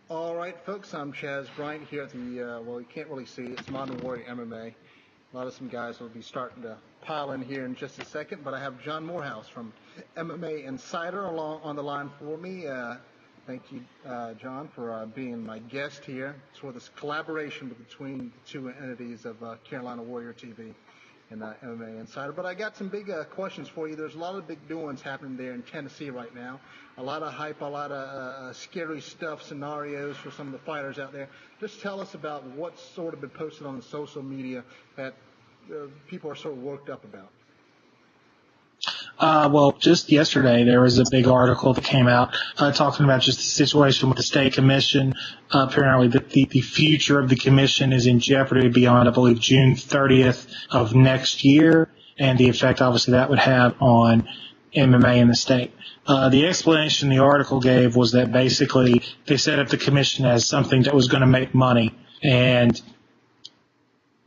All right, folks, I'm Chaz, Bryant here at the, well, you can't really see, it's Modern Warrior MMA. A lot of some guys will be starting to pile in here in just a second, but I have John Moorehouse from MMA-Insider along on the line for me. Thank you, John, for being my guest here. It's for this collaboration between the two entities of Carolina Warrior TV and MMA-Insider. But I got some big questions for you. There's a lot of big doings happening there in Tennessee right now. A lot of hype, a lot of scary stuff, scenarios for some of the fighters out there. Just tell us about what's sort of been posted on the social media that people are sort of worked up about. Well, just yesterday there was a big article that came out talking about just the situation with the state commission. Apparently the future of the commission is in jeopardy beyond, I believe, June 30th of next year, and the effect obviously that would have on MMA in the state. The explanation the article gave was that basically they set up the commission as something that was going to make money, and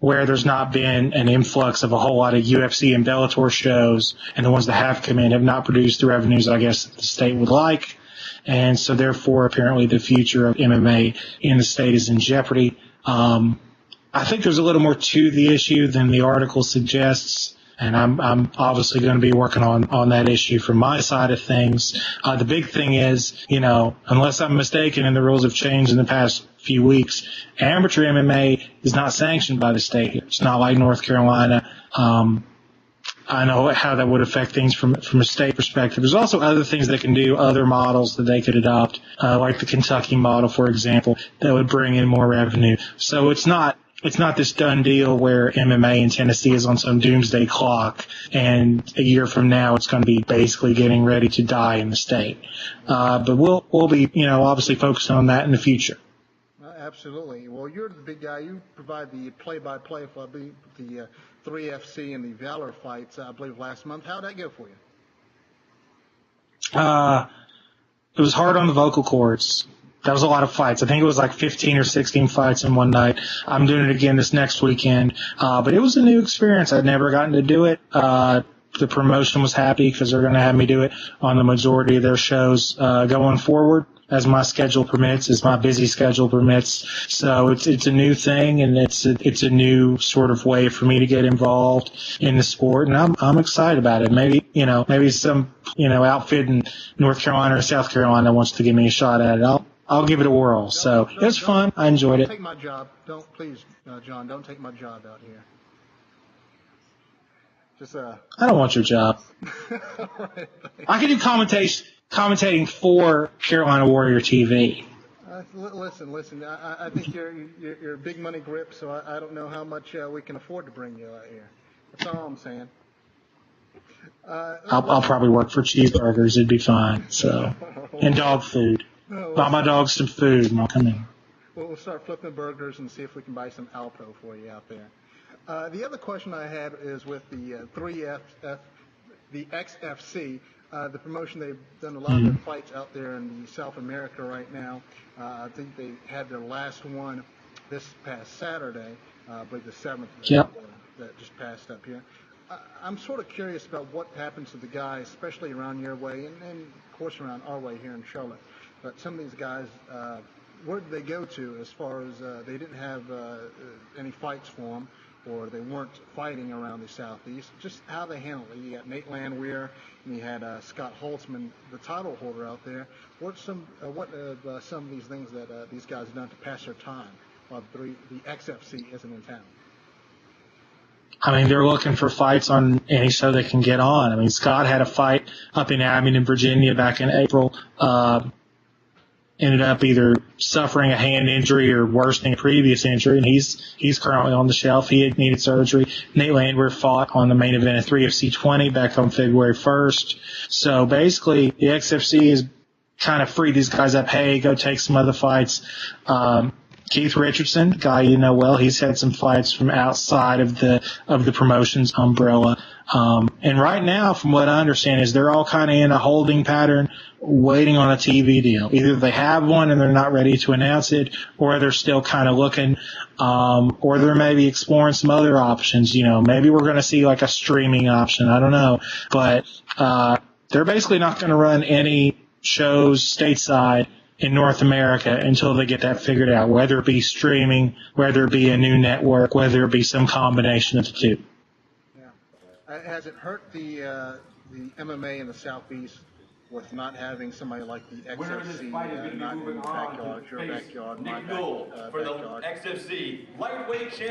where there's not been an influx of a whole lot of UFC and Bellator shows, and the ones that have come in have not produced the revenues I guess the state would like. And so therefore, apparently the future of MMA in the state is in jeopardy. I think there's a little more to the issue than the article suggests, and I'm obviously going to be working on that issue from my side of things. The big thing is, unless I'm mistaken and the rules have changed in the past few weeks, amateur MMA is not sanctioned by the state here. It's not like North Carolina. I know how that would affect things from a state perspective. There's also other things they can do, other models that they could adopt, like the Kentucky model, for example, that would bring in more revenue. So it's not this done deal where MMA in Tennessee is on some doomsday clock and a year from now it's going to be basically getting ready to die in the state. But we'll be, obviously focusing on that in the future. Absolutely. Well, you're the big guy. You provide the play-by-play for the 3FC and the Valor fights, I believe, last month. How'd that go for you? It was hard on the vocal cords. That was a lot of fights. I think it was like 15 or 16 fights in one night. I'm doing it again this next weekend. But it was a new experience. I'd never gotten to do it. The promotion was happy because they're going to have me do it on the majority of their shows going forward, as my schedule permits, as my busy schedule permits. So it's a new thing, and it's a new sort of way for me to get involved in the sport, and I'm excited about it. Maybe some outfit in North Carolina or South Carolina wants to give me a shot at it. I'll give it a whirl. So it was fun. I enjoyed it. Don't take my job. Please, John, don't take my job out here. I don't want your job. Right. I can do commentating for Carolina Warrior TV. Listen. I think you're a big money grip, so I don't know how much we can afford to bring you out here. That's all I'm saying. I'll probably work for cheeseburgers. It'd be fine. So, and dog food. Buy my dogs some food, and I'll come in. We'll start flipping burgers and see if we can buy some Alpo for you out there. The other question I had is with the 3F, the XFC, the promotion. They've done a lot of their fights out there in South America right now. I think they had their last one this past Saturday, I believe the 7th. Yep. That just passed up here. I'm sort of curious about what happens to the guys, especially around your way, and of course around our way here in Charlotte. But some of these guys, where did they go to as far as they didn't have any fights for them, or they weren't fighting around the Southeast? Just how they handle it. You got Nate Landwehr, and you had Scott Holtzman, the title holder out there. What some of these things that these guys have done to pass their time while the XFC isn't in town? I mean, they're looking for fights on any show they can get on. I mean, Scott had a fight up in Abingdon, Virginia back in April. Ended up either suffering a hand injury or worsening a previous injury, and he's currently on the shelf. He had needed surgery. Nate Landwehr fought on the main event of 3FC20 back on February 1st. So basically, the XFC has kind of freed these guys up. Hey, go take some other fights. Keith Richardson, guy you know well, he's had some fights from outside of the promotion's umbrella. And right now, from what I understand, is they're all kind of in a holding pattern, waiting on a TV deal. Either they have one and they're not ready to announce it, or they're still kind of looking, or they're maybe exploring some other options. Maybe we're going to see like a streaming option. I don't know. But they're basically not going to run any shows stateside in North America until they get that figured out, whether it be streaming, whether it be a new network, whether it be some combination of the two. Yeah. Has it hurt the MMA in the Southeast with not having somebody like the XFC not in the backyard, your backyard, my backyard?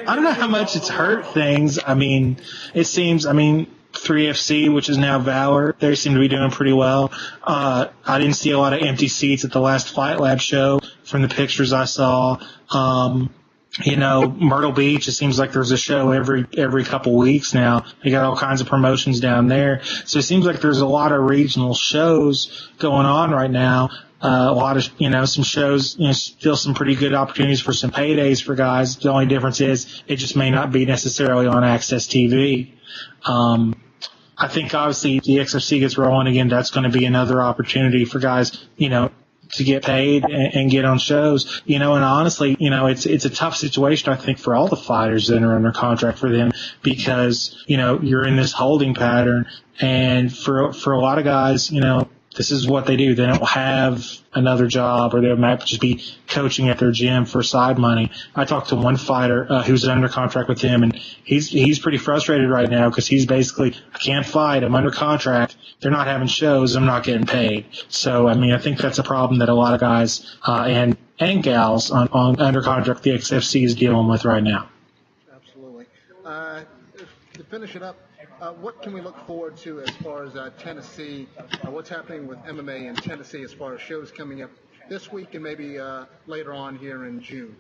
I don't know how much it's hurt things. I mean, it seems, 3FC, which is now Valor, they seem to be doing pretty well. I didn't see a lot of empty seats at the last Fight Lab show from the pictures I saw. Myrtle Beach, it seems like there's a show every couple weeks now. They got all kinds of promotions down there. So it seems like there's a lot of regional shows going on right now. A lot of, some shows, still some pretty good opportunities for some paydays for guys. The only difference is it just may not be necessarily on Access TV. I think obviously if the XFC gets rolling again, that's going to be another opportunity for guys, to get paid and get on shows, and honestly, it's a tough situation, I think, for all the fighters that are under contract for them because, you're in this holding pattern. And for a lot of guys, this is what they do. They don't have another job, or they might just be coaching at their gym for side money. I talked to one fighter who's under contract with him, and he's pretty frustrated right now because he's basically, I can't fight. I'm under contract. They're not having shows. I'm not getting paid. So, I think that's a problem that a lot of guys and gals on under contract the XFC is dealing with right now. Absolutely. To finish it up, what can we look forward to as far as Tennessee? What's happening with MMA in Tennessee as far as shows coming up this week and maybe later on here in June?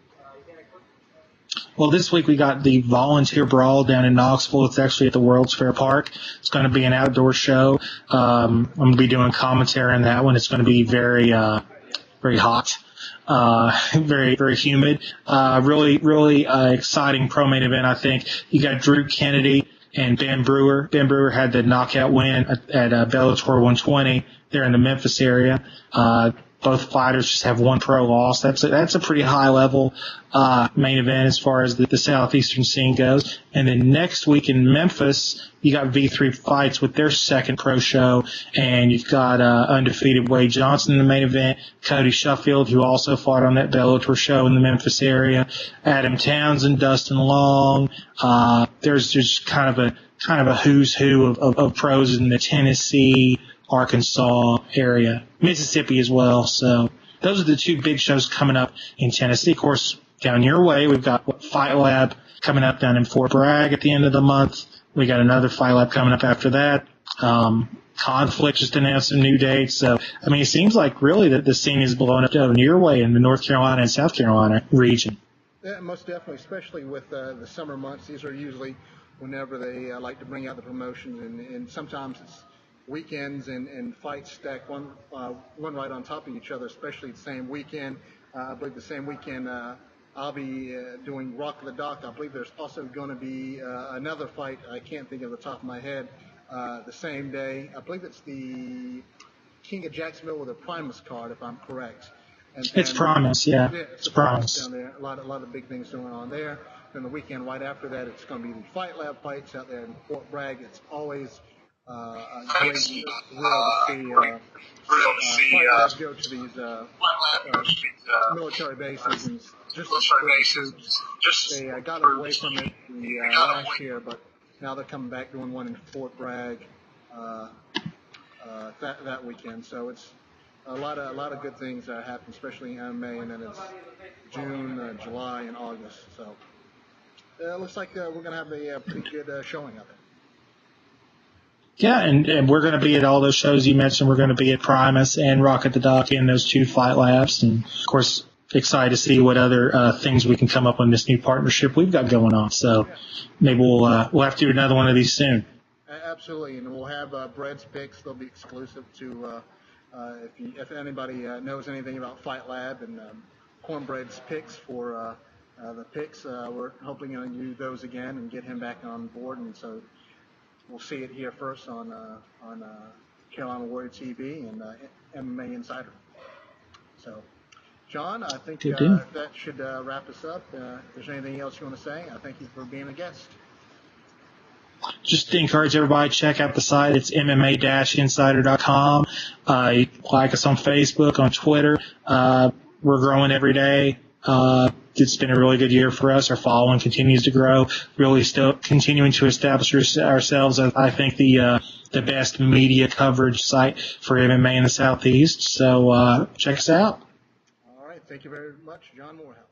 Well, this week we got the Volunteer Brawl down in Knoxville. It's actually at the World's Fair Park. It's going to be an outdoor show. I'm going to be doing commentary on that one. It's going to be very hot. Very, very humid. Really exciting pro-main event, I think. You got Drew Kennedy and Ben Brewer. Ben Brewer had the knockout win at Bellator 120 there in the Memphis area. Both fighters just have one pro loss. That's a pretty high level main event as far as the southeastern scene goes. And then next week in Memphis, you got V3 Fights with their second pro show, and you've got undefeated Wade Johnson in the main event, Cody Shuffield, who also fought on that Bellator show in the Memphis area, Adam Townsend, Dustin Long. There's just kind of a who's who of pros in the Tennessee, Arkansas area, Mississippi as well. So those are the two big shows coming up in Tennessee. Of course, down your way, we've got Fight Lab coming up down in Fort Bragg at the end of the month. We got another Fight Lab coming up after that. Conflict just announced some new dates. So, it seems like really that the scene is blowing up down your way in the North Carolina and South Carolina region. Yeah, most definitely, especially with the summer months. These are usually whenever they like to bring out the promotions, and sometimes it's weekends and fights stacked one right on top of each other, especially the same weekend. I believe the same weekend I'll be doing Rock the Dock. I believe there's also going to be another fight. I can't think of the top of my head. The same day, I believe it's the King of Jacksonville with a Primus card, if I'm correct. And it's Primus, yeah. It's Primus down there. A lot of big things going on there. Then the weekend right after that, it's going to be the Fight Lab fights out there in Fort Bragg. It's always a great thrill to see Fight Lab go to these military bases and just troops. They got away from it last year, but now they're coming back doing one in Fort Bragg that weekend. So it's a lot of good things that happen, especially in MMA, and then it's June, July, and August. So it looks like we're going to have a pretty good showing of it. Yeah, and we're going to be at all those shows you mentioned. We're going to be at Primus and Rock at the Dock in those two Fight Labs. And, of course, excited to see what other things we can come up with in this new partnership we've got going on. So maybe we'll have to do another one of these soon. Absolutely, and we'll have Bread's picks. They'll be exclusive to if anybody knows anything about Fight Lab and Cornbread's picks for the picks. We're hoping to do those again and get him back on board, and so we'll see it here first on Carolina Warrior TV and MMA-Insider. So, John, I think that should wrap us up. If there's anything else you want to say, I thank you for being a guest. just to encourage everybody, check out the site. It's MMA-Insider.com. Like us on Facebook, on Twitter. We're growing every day. It's been a really good year for us. Our following continues to grow, really still continuing to establish ourselves as, I think, the best media coverage site for MMA in the Southeast. So check us out. All right. Thank you very much, John Moorehouse.